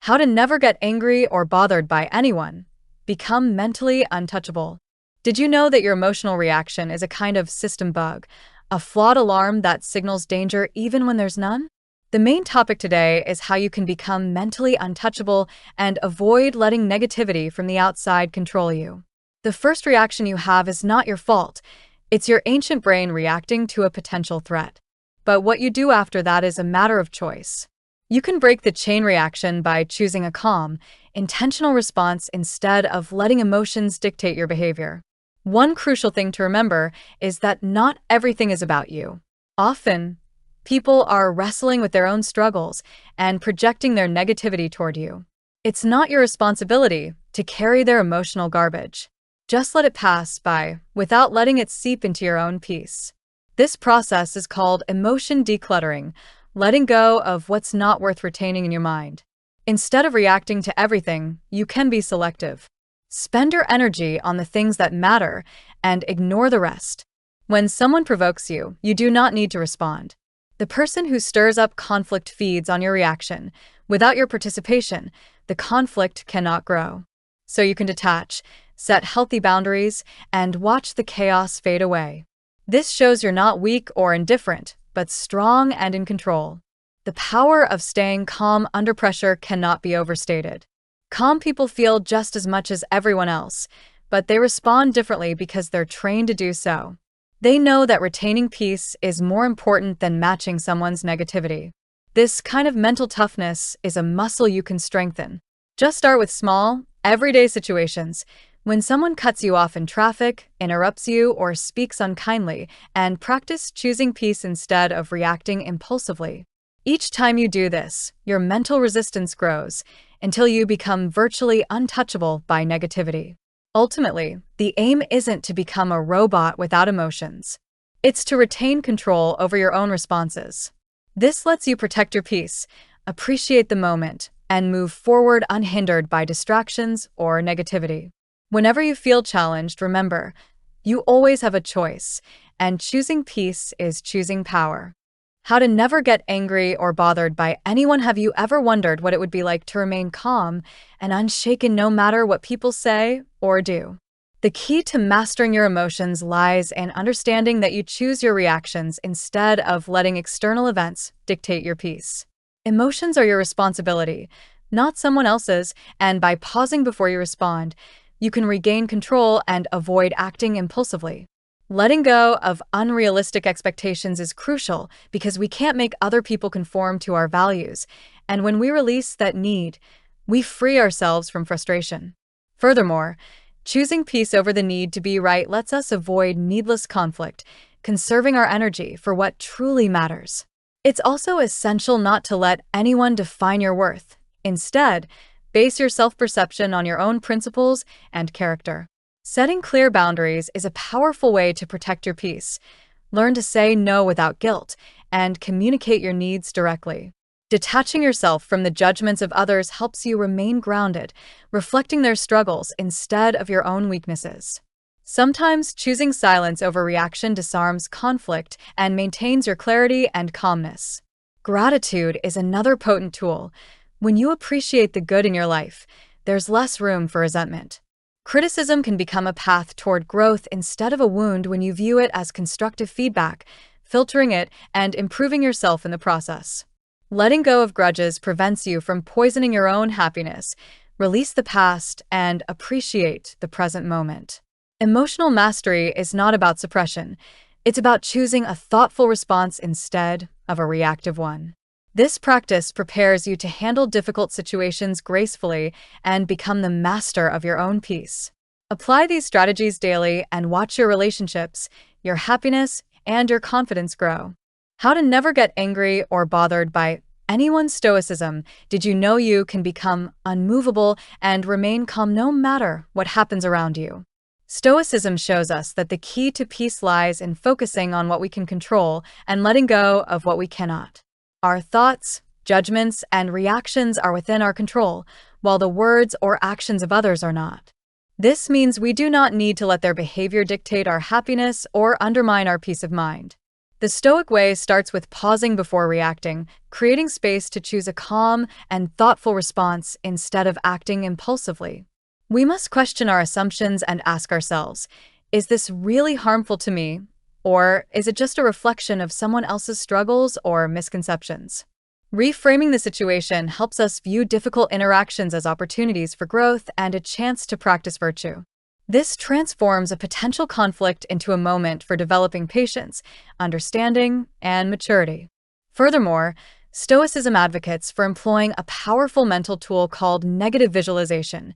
How to never get angry or bothered by anyone. Become mentally untouchable. Did you know that your emotional reaction is a kind of system bug, a flawed alarm that signals danger even when there's none? The main topic today is how you can become mentally untouchable and avoid letting negativity from the outside control you. The first reaction you have is not your fault. It's your ancient brain reacting to a potential threat. But what you do after that is a matter of choice. You can break the chain reaction by choosing a calm, intentional response instead of letting emotions dictate your behavior. One crucial thing to remember is that not everything is about you. Often, people are wrestling with their own struggles and projecting their negativity toward you. It's not your responsibility to carry their emotional garbage. Just let it pass by without letting it seep into your own peace. This process is called emotion decluttering, letting go of what's not worth retaining in your mind. Instead of reacting to everything, you can be selective. Spend your energy on the things that matter and ignore the rest. When someone provokes you, you do not need to respond. The person who stirs up conflict feeds on your reaction. Without your participation, the conflict cannot grow. So you can detach, set healthy boundaries, and watch the chaos fade away. This shows you're not weak or indifferent, but strong and in control. The power of staying calm under pressure cannot be overstated. Calm people feel just as much as everyone else, but they respond differently because they're trained to do so. They know that retaining peace is more important than matching someone's negativity. This kind of mental toughness is a muscle you can strengthen. Just start with small, everyday situations. When someone cuts you off in traffic, interrupts you, or speaks unkindly, and practice choosing peace instead of reacting impulsively. Each time you do this, your mental resistance grows until you become virtually untouchable by negativity. Ultimately, the aim isn't to become a robot without emotions. It's to retain control over your own responses. This lets you protect your peace, appreciate the moment, and move forward unhindered by distractions or negativity. Whenever you feel challenged, remember, you always have a choice, and choosing peace is choosing power. How to never get angry or bothered by anyone. Have you ever wondered what it would be like to remain calm and unshaken no matter what people say or do? The key to mastering your emotions lies in understanding that you choose your reactions instead of letting external events dictate your peace. Emotions are your responsibility, not someone else's, and by pausing before you respond, you can regain control and avoid acting impulsively. Letting go of unrealistic expectations is crucial because we can't make other people conform to our values, and when we release that need, we free ourselves from frustration. Furthermore, choosing peace over the need to be right lets us avoid needless conflict, conserving our energy for what truly matters. It's also essential not to let anyone define your worth. Instead, base your self-perception on your own principles and character. Setting clear boundaries is a powerful way to protect your peace. Learn to say no without guilt and communicate your needs directly. Detaching yourself from the judgments of others helps you remain grounded, reflecting their struggles instead of your own weaknesses. Sometimes choosing silence over reaction disarms conflict and maintains your clarity and calmness. Gratitude is another potent tool. When you appreciate the good in your life, there's less room for resentment. Criticism can become a path toward growth instead of a wound when you view it as constructive feedback, filtering it and improving yourself in the process. Letting go of grudges prevents you from poisoning your own happiness. Release the past and appreciate the present moment. Emotional mastery is not about suppression. It's about choosing a thoughtful response instead of a reactive one. This practice prepares you to handle difficult situations gracefully and become the master of your own peace. Apply these strategies daily and watch your relationships, your happiness, and your confidence grow. How to never get angry or bothered by anyone's stoicism. Did you know you can become unmovable and remain calm no matter what happens around you? Stoicism shows us that the key to peace lies in focusing on what we can control and letting go of what we cannot. Our thoughts, judgments, and reactions are within our control, while the words or actions of others are not. This means we do not need to let their behavior dictate our happiness or undermine our peace of mind. The Stoic way starts with pausing before reacting, creating space to choose a calm and thoughtful response instead of acting impulsively. We must question our assumptions and ask ourselves, is this really harmful to me? Or is it just a reflection of someone else's struggles or misconceptions? Reframing the situation helps us view difficult interactions as opportunities for growth and a chance to practice virtue. This transforms a potential conflict into a moment for developing patience, understanding, and maturity. Furthermore, Stoicism advocates for employing a powerful mental tool called negative visualization.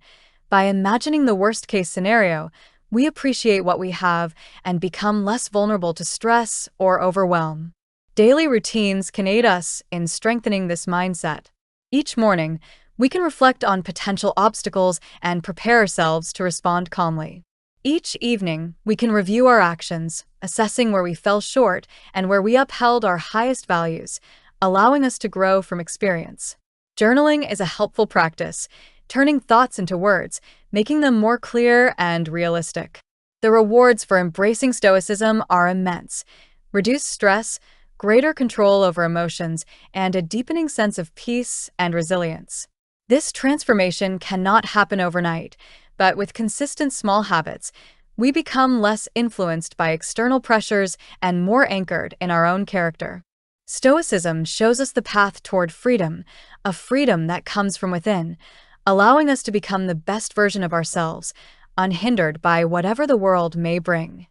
By imagining the worst-case scenario, we appreciate what we have and become less vulnerable to stress or overwhelm. Daily routines can aid us in strengthening this mindset. Each morning, we can reflect on potential obstacles and prepare ourselves to respond calmly. Each evening, we can review our actions, assessing where we fell short and where we upheld our highest values, allowing us to grow from experience. Journaling is a helpful practice, turning thoughts into words, making them more clear and realistic. The rewards for embracing Stoicism are immense: reduced stress, greater control over emotions, and a deepening sense of peace and resilience. This transformation cannot happen overnight, but with consistent small habits, we become less influenced by external pressures and more anchored in our own character. Stoicism shows us the path toward freedom, a freedom that comes from within, allowing us to become the best version of ourselves, unhindered by whatever the world may bring.